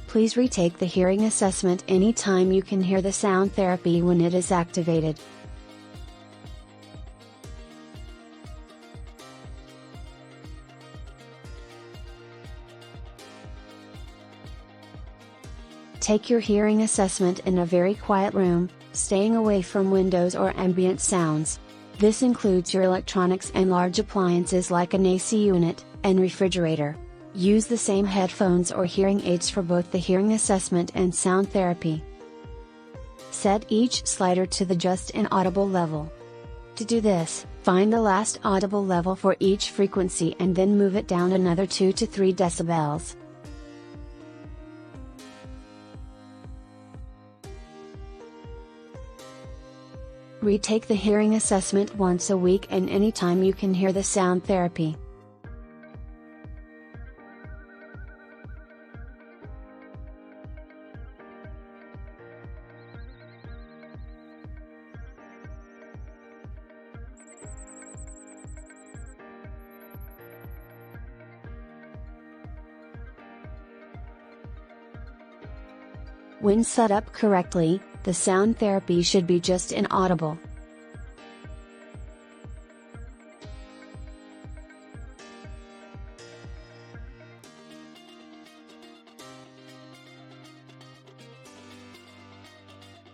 Please retake the hearing assessment anytime you can hear the sound therapy when it is activated. Take your hearing assessment in a very quiet room, staying away from windows or ambient sounds. This includes your electronics and large appliances like an AC unit and refrigerator. Use the same headphones or hearing aids for both the hearing assessment and sound therapy. Set each slider to the just inaudible level. To do this, find the last audible level for each frequency and then move it down another 2 to 3 decibels. Retake the hearing assessment once a week and anytime you can hear the sound therapy. When set up correctly, the sound therapy should be just inaudible.